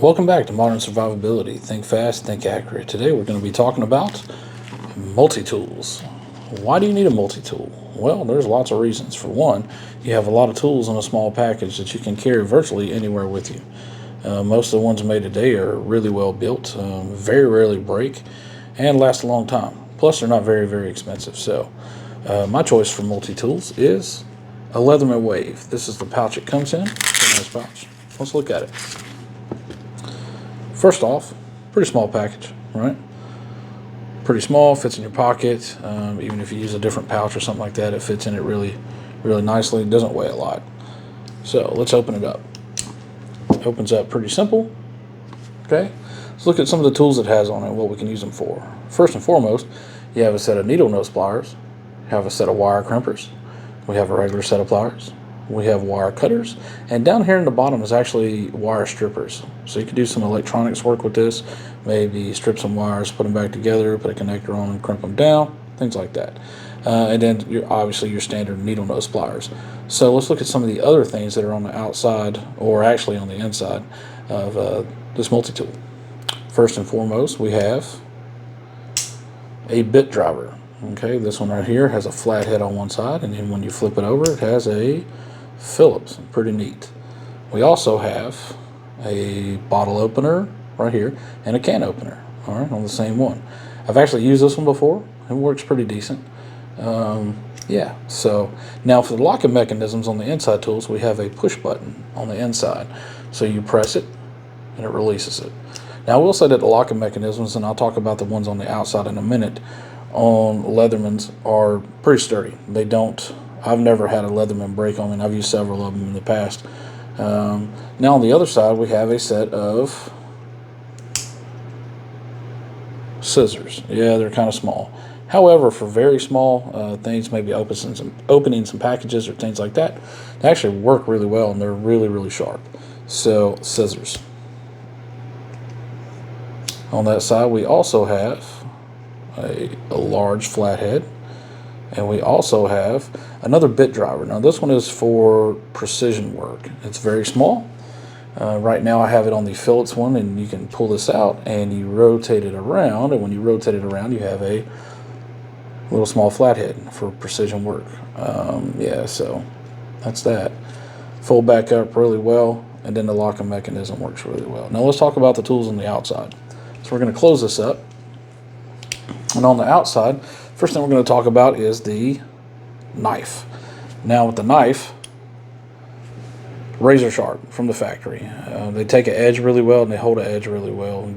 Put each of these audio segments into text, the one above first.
Welcome back to Modern Survivability. Think fast, think accurate. Today we're going to be talking about multi-tools. Why do you need a multi-tool? Well, there's lots of reasons. For one, you have a lot of tools in a small package that you can carry virtually anywhere with you. Most of the ones made today are really well built, very rarely break, and last a long time. Plus, they're not very, very expensive. So, my choice for multi-tools is a Leatherman Wave. This is the pouch it comes in. It's a nice pouch. Let's look at it. First off, pretty small package, right? Pretty small, fits in your pocket. Even if you use a different pouch or something like that, it fits in it really, really nicely. It doesn't weigh a lot. So let's open it up. It opens up pretty simple. Okay, let's look at some of the tools it has on it and what we can use them for. First and foremost, you have a set of needle nose pliers, you have a set of wire crimpers, we have a regular set of pliers, we have wire cutters, and down here in the bottom is actually wire strippers. So you can do some electronics work with this, maybe strip some wires, put them back together, put a connector on and crimp them down, things like that. And then obviously your standard needle nose pliers. So let's look at some of the other things that are on the outside, or actually on the inside of this multi-tool. First and foremost, we have a bit driver. Okay, this one right here has a flat head on one side, and then when you flip it over, it has a Phillips. Pretty neat. We also have a bottle opener right here and a can opener, all right, on the same one. I've actually used this one before. It works pretty decent. Yeah, so now for the locking mechanisms on the inside tools, we have a push button on the inside. So you press it and it releases it. Now I will say that the locking mechanisms, and I'll talk about the ones on the outside in a minute, on Leatherman's are pretty sturdy. They don't, I've never had a Leatherman break on me, and I've used several of them in the past. Now on the other side, we have a set of scissors. Yeah, they're kind of small. However, for very small things, maybe opening some packages or things like that, they actually work really well, and they're really, really sharp. So, scissors. On that side, we also have a large flathead, and we also have another bit driver. Now this one is for precision work. It's very small. Right now I have it on the Phillips one, and you can pull this out and you rotate it around, and when you rotate it around you have a little small flathead for precision work. Yeah, so that's that. Fold back up really well, and then the locking mechanism works really well. Now let's talk about the tools on the outside. So we're going to close this up. And on the outside, first thing we're going to talk about is the knife. Now with the knife, razor sharp from the factory. They take an edge really well, and they hold an edge really well. The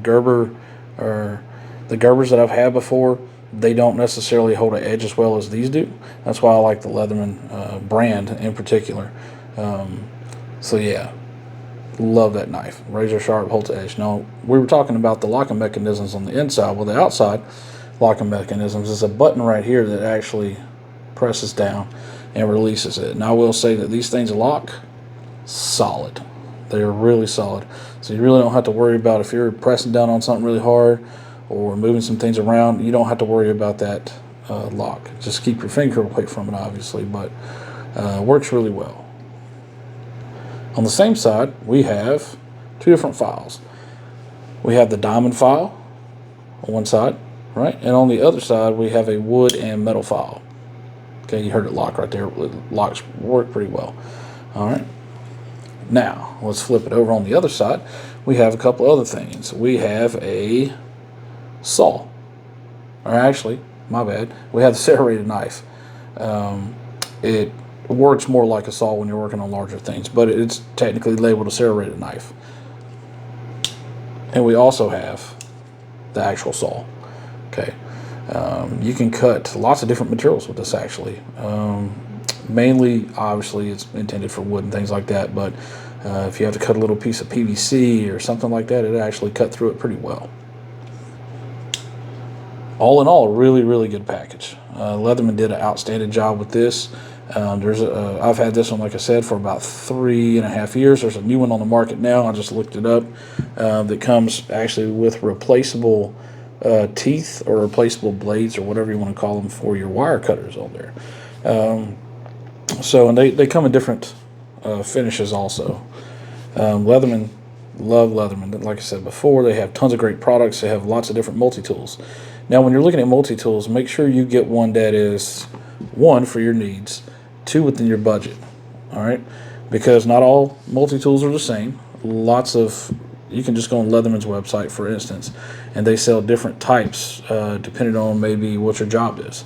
Gerbers that I've had before, they don't necessarily hold an edge as well as these do. That's why I like the Leatherman brand in particular. So yeah, love that knife. Razor sharp, holds the edge. Now, we were talking about the locking mechanisms on the inside. Well, the outside locking mechanisms is a button right here that actually presses down and releases it. And I will say that these things lock solid. They're really solid. So you really don't have to worry about, if you're pressing down on something really hard or moving some things around, you don't have to worry about that lock. Just keep your finger away from it, obviously, but works really well. On the same side, we have two different files. We have the diamond file on one side, right? And on the other side, we have a wood and metal file. Okay, you heard it lock right there. It locks, work pretty well. All right. Now, let's flip it over on the other side. We have a couple other things. We have a saw. Or actually, my bad, we have the serrated knife. It works more like a saw when you're working on larger things, but it's technically labeled a serrated knife. And we also have the actual saw. Okay, you can cut lots of different materials with this actually. Mainly, obviously, it's intended for wood and things like that, but if you have to cut a little piece of PVC or something like that, it actually cut through it pretty well. All in all, a really, really good package. Leatherman did an outstanding job with this. I've had this one, like I said, for about 3.5 years. There's a new one on the market now. I just looked it up. That comes actually with replaceable teeth or replaceable blades or whatever you want to call them for your wire cutters on there. And they come in different finishes also. Leatherman Love Leatherman. Like I said before, they have tons of great products. They have lots of different multi-tools. Now, when you're looking at multi-tools, make sure you get one that is, one, for your needs, two, within your budget. All right? Because not all multi-tools are the same. You can just go on Leatherman's website, for instance, and they sell different types depending on maybe what your job is.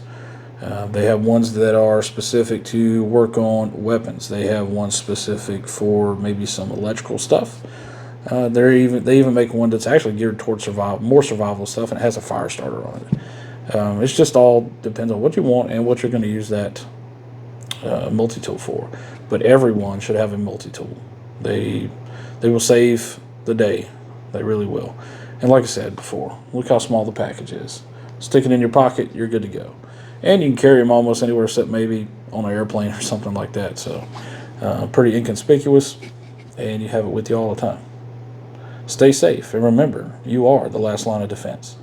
They have ones that are specific to work on weapons. They have ones specific for maybe some electrical stuff. They even make one that's actually geared towards more survival stuff, and it has a fire starter on it. It's just all depends on what you want and what you're going to use that multi-tool for. But everyone should have a multi-tool. They will save the day. They really will. And like I said before, look how small the package is. Stick it in your pocket, you're good to go. And you can carry them almost anywhere except maybe on an airplane or something like that. So pretty inconspicuous, and you have it with you all the time. Stay safe, and remember, you are the last line of defense.